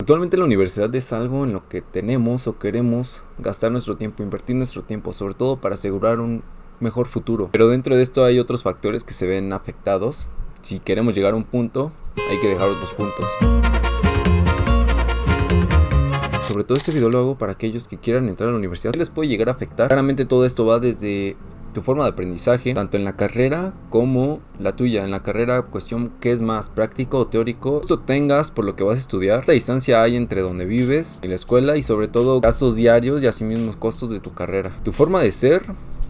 Actualmente la universidad es algo en lo que tenemos o queremos gastar nuestro tiempo, invertir nuestro tiempo, sobre todo para asegurar un mejor futuro. Pero dentro de esto hay otros factores que se ven afectados. Si queremos llegar a un punto, hay que dejar otros puntos. Sobre todo este video lo hago para aquellos que quieran entrar a la universidad. ¿Qué les puede llegar a afectar? Claramente todo esto va desde tu forma de aprendizaje, tanto en la carrera como la tuya. En la carrera, cuestión qué es más, práctico o teórico. Esto tengas por lo que vas a estudiar. La distancia hay entre donde vives y la escuela, y sobre todo gastos diarios y asimismo costos de tu carrera. Tu forma de ser,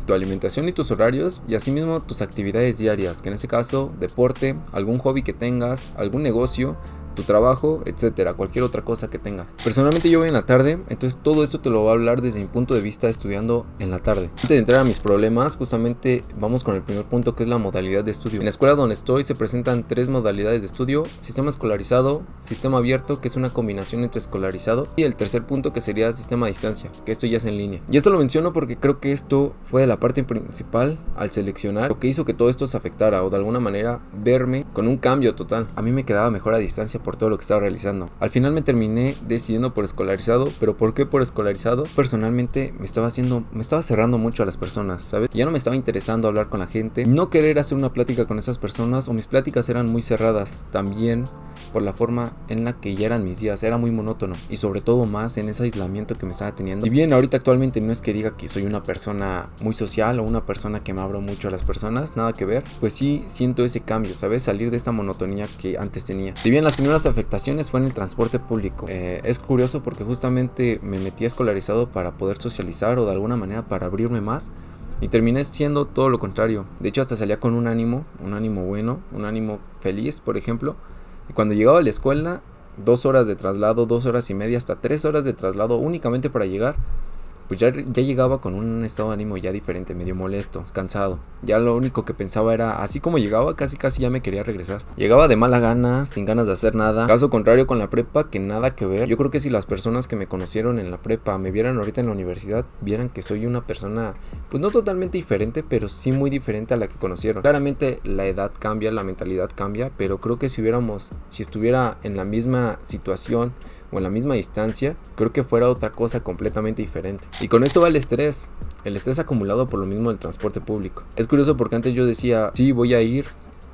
tu alimentación y tus horarios, y asimismo tus actividades diarias, que en este caso deporte, algún hobby que tengas, algún negocio, tu trabajo, etcétera, cualquier otra cosa que tengas. Personalmente yo voy en la tarde, entonces todo esto te lo voy a hablar desde mi punto de vista estudiando en la tarde. Antes de entrar a mis problemas, justamente vamos con el primer punto, que es la modalidad de estudio. En la escuela donde estoy se presentan 3 modalidades de estudio: sistema escolarizado, sistema abierto, que es una combinación entre escolarizado, y el tercer punto, que sería sistema a distancia, que esto ya es en línea. Y esto lo menciono porque creo que esto fue de la parte principal al seleccionar, lo que hizo que todo esto se afectara, o de alguna manera verme con un cambio total. A mí me quedaba mejor a distancia por todo lo que estaba realizando. Al final me terminé decidiendo por escolarizado. ¿Pero por qué por escolarizado? Personalmente me estaba cerrando mucho a las personas, ¿sabes? Ya no me estaba interesando hablar con la gente, no querer hacer una plática con esas personas, o mis pláticas eran muy cerradas. También por la forma en la que ya eran mis días, era muy monótono, y sobre todo más en ese aislamiento que me estaba teniendo. Y bien, ahorita actualmente no es que diga que soy una persona muy social o una persona que me abro mucho a las personas, nada que ver. Pues sí siento ese cambio, ¿sabes? Salir de esta monotonía que antes tenía. Si bien las primeras afectaciones fue en el transporte público, es curioso porque justamente me metí escolarizado para poder socializar, o de alguna manera para abrirme más, y terminé siendo todo lo contrario. De hecho, hasta salía con un ánimo bueno, un ánimo feliz, por ejemplo. Y cuando llegaba a la escuela, 2 horas de traslado, 2 horas y media, hasta 3 horas de traslado únicamente para llegar, pues ya llegaba con un estado de ánimo ya diferente, medio molesto, cansado. Ya lo único que pensaba era, así como llegaba, casi ya me quería regresar. Llegaba de mala gana, sin ganas de hacer nada. Caso contrario con la prepa, que nada que ver. Yo creo que si las personas que me conocieron en la prepa me vieran ahorita en la universidad, vieran que soy una persona, pues no totalmente diferente, pero sí muy diferente a la que conocieron. Claramente la edad cambia, la mentalidad cambia, pero creo que si estuviera en la misma situación o en la misma distancia, creo que fuera otra cosa completamente diferente. Y con esto va el estrés acumulado por lo mismo del transporte público. Es curioso porque antes yo decía, sí, voy a ir,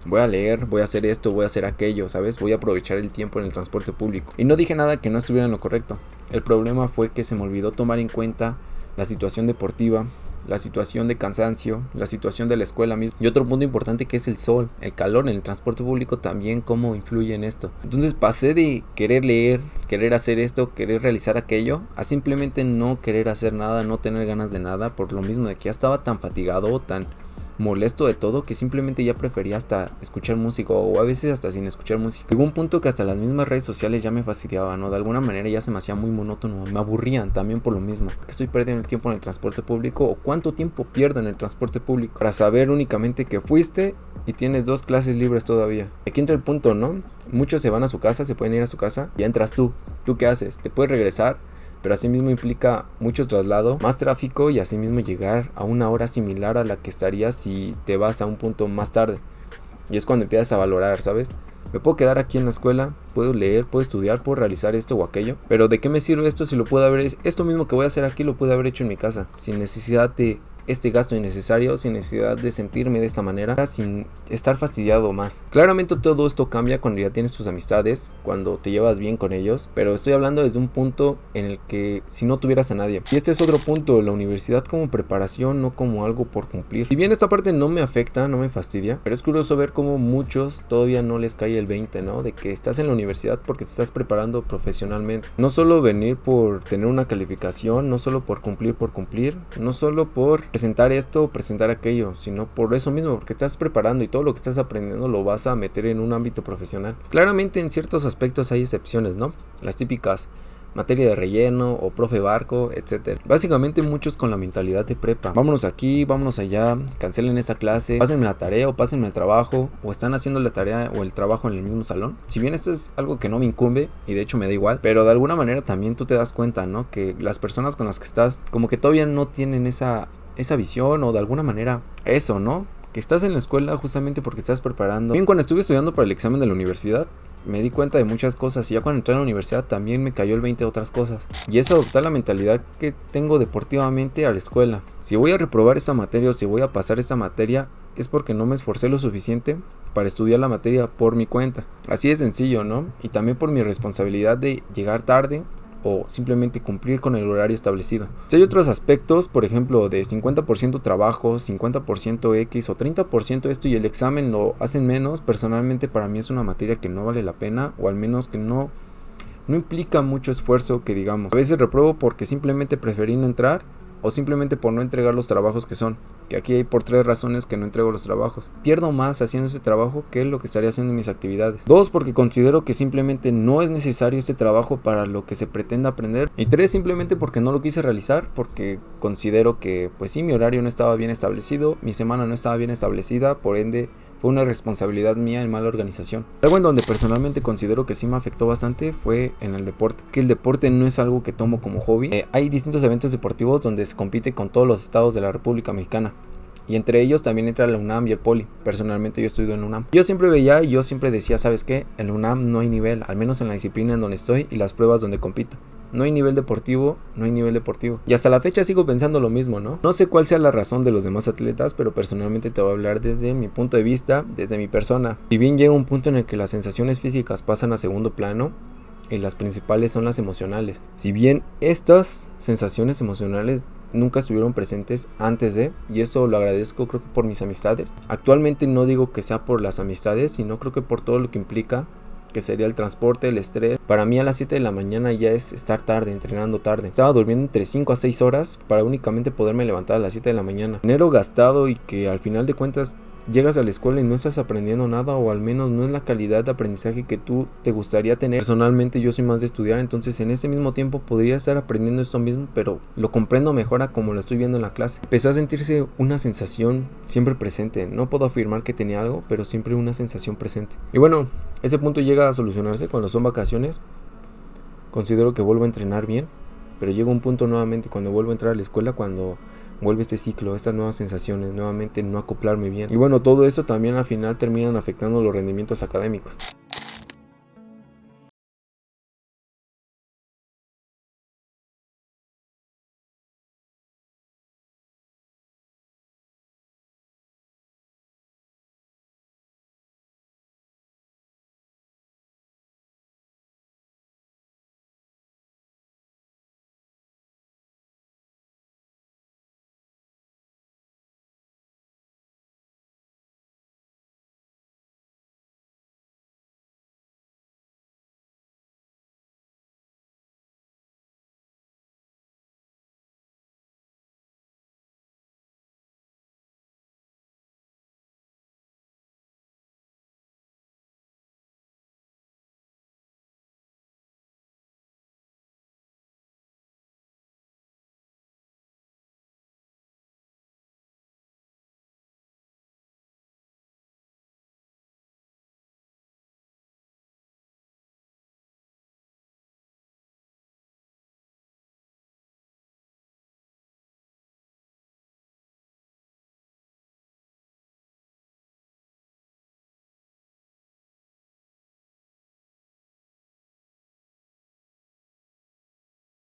voy a leer, voy a hacer esto, voy a hacer aquello, ¿sabes? Voy a aprovechar el tiempo en el transporte público. Y no dije nada que no estuviera en lo correcto. El problema fue que se me olvidó tomar en cuenta la situación deportiva, la situación de cansancio, la situación de la escuela misma, y otro punto importante, que es el sol, el calor en el transporte público también, cómo influye en esto. Entonces pasé de querer leer, querer hacer esto, querer realizar aquello, a simplemente no querer hacer nada, no tener ganas de nada, por lo mismo de que ya estaba tan fatigado, tan molesto de todo, que simplemente ya prefería hasta escuchar música, o a veces hasta sin escuchar música. Llegó un punto que hasta las mismas redes sociales ya me fastidiaban, ¿no? De alguna manera ya se me hacía muy monótono, me aburrían también por lo mismo. Que estoy perdiendo el tiempo en el transporte público, o cuánto tiempo pierdo en el transporte público para saber únicamente que fuiste y tienes 2 clases libres todavía. Aquí entra el punto, ¿no? Muchos se van a su casa, se pueden ir a su casa, ya entras tú. ¿Tú qué haces? ¿Te puedes regresar? Pero asimismo implica mucho traslado, más tráfico, y asimismo llegar a una hora similar a la que estarías si te vas a un punto más tarde. Y es cuando empiezas a valorar, ¿sabes? Me puedo quedar aquí en la escuela, puedo leer, puedo estudiar, puedo realizar esto o aquello, pero ¿de qué me sirve esto si lo puedo haber hecho? Esto mismo que voy a hacer aquí lo puedo haber hecho en mi casa, sin necesidad de este gasto innecesario, sin necesidad de sentirme de esta manera, sin estar fastidiado más. Claramente todo esto cambia cuando ya tienes tus amistades, cuando te llevas bien con ellos, pero estoy hablando desde un punto en el que si no tuvieras a nadie. Y este es otro punto, la universidad como preparación, no como algo por cumplir. Si bien esta parte no me afecta, no me fastidia, pero es curioso ver cómo muchos todavía no les cae el 20, ¿no? De que estás en la universidad porque te estás preparando profesionalmente. No solo venir por tener una calificación, no solo por cumplir, no solo por presentar esto o presentar aquello, sino por eso mismo, porque estás preparando y todo lo que estás aprendiendo lo vas a meter en un ámbito profesional. Claramente en ciertos aspectos hay excepciones, ¿no? Las típicas materia de relleno o profe barco, etcétera. Básicamente muchos con la mentalidad de prepa. Vámonos aquí, vámonos allá, cancelen esa clase, pásenme la tarea o pásenme el trabajo, o están haciendo la tarea o el trabajo en el mismo salón. Si bien esto es algo que no me incumbe y de hecho me da igual, pero de alguna manera también tú te das cuenta, ¿no? Que las personas con las que estás como que todavía no tienen esa visión, o de alguna manera eso, ¿no? Que estás en la escuela justamente porque estás preparando. Bien, cuando estuve estudiando para el examen de la universidad, me di cuenta de muchas cosas, y ya cuando entré a la universidad también me cayó el 20 de otras cosas, y es adoptar la mentalidad que tengo deportivamente a la escuela. Si voy a reprobar esta materia o si voy a pasar esta materia, es porque no me esforcé lo suficiente para estudiar la materia por mi cuenta. Así de sencillo, ¿no? Y también por mi responsabilidad de llegar tarde o simplemente cumplir con el horario establecido. Si hay otros aspectos, por ejemplo, de 50% trabajo, 50% X o 30% esto y el examen lo hacen menos, personalmente para mí es una materia que no vale la pena, o al menos que no implica mucho esfuerzo, que digamos. A veces repruebo porque simplemente preferí no entrar, o simplemente por no entregar los trabajos que son, que aquí hay por 3 razones que no entrego los trabajos. Pierdo más haciendo ese trabajo que lo que estaría haciendo en mis actividades. 2, porque considero que simplemente no es necesario este trabajo para lo que se pretende aprender. Y 3, simplemente porque no lo quise realizar, porque considero que pues sí, mi horario no estaba bien establecido, mi semana no estaba bien establecida, por ende fue una responsabilidad mía en mala organización. Algo en donde personalmente considero que sí me afectó bastante fue en el deporte, que el deporte no es algo que tomo como hobby. Hay distintos eventos deportivos donde se compite con todos los estados de la República Mexicana, y entre ellos también entra la UNAM y el Poli. Personalmente yo estudio en la UNAM. Yo siempre veía y yo siempre decía, ¿sabes qué? En la UNAM no hay nivel, al menos en la disciplina en donde estoy y las pruebas donde compito. No hay nivel deportivo, no hay nivel deportivo. Y hasta la fecha sigo pensando lo mismo, ¿no? No sé cuál sea la razón de los demás atletas, pero personalmente te voy a hablar desde mi punto de vista, desde mi persona. Si bien llega un punto en el que las sensaciones físicas pasan a segundo plano, y las principales son las emocionales. Si bien estas sensaciones emocionales nunca estuvieron presentes antes de, y eso lo agradezco creo que por mis amistades. Actualmente no digo que sea por las amistades, sino creo que por todo lo que implica, que sería el transporte, el estrés. Para mí a las 7 de la mañana ya es estar tarde, entrenando tarde. Estaba durmiendo entre 5 a 6 horas para únicamente poderme levantar a las 7 de la mañana. Dinero gastado, y que al final de cuentas llegas a la escuela y no estás aprendiendo nada, o al menos no es la calidad de aprendizaje que tú te gustaría tener. Personalmente yo soy más de estudiar, entonces en ese mismo tiempo podría estar aprendiendo esto mismo, pero lo comprendo mejor a como lo estoy viendo en la clase. Empezó a sentirse una sensación siempre presente. No puedo afirmar que tenía algo, pero siempre una sensación presente. Y bueno, ese punto llega a solucionarse cuando son vacaciones. Considero que vuelvo a entrenar bien, pero llega un punto nuevamente cuando vuelvo a entrar a la escuela, cuando vuelve este ciclo, estas nuevas sensaciones, nuevamente no acoplarme bien. Y bueno, todo eso también al final terminan afectando los rendimientos académicos.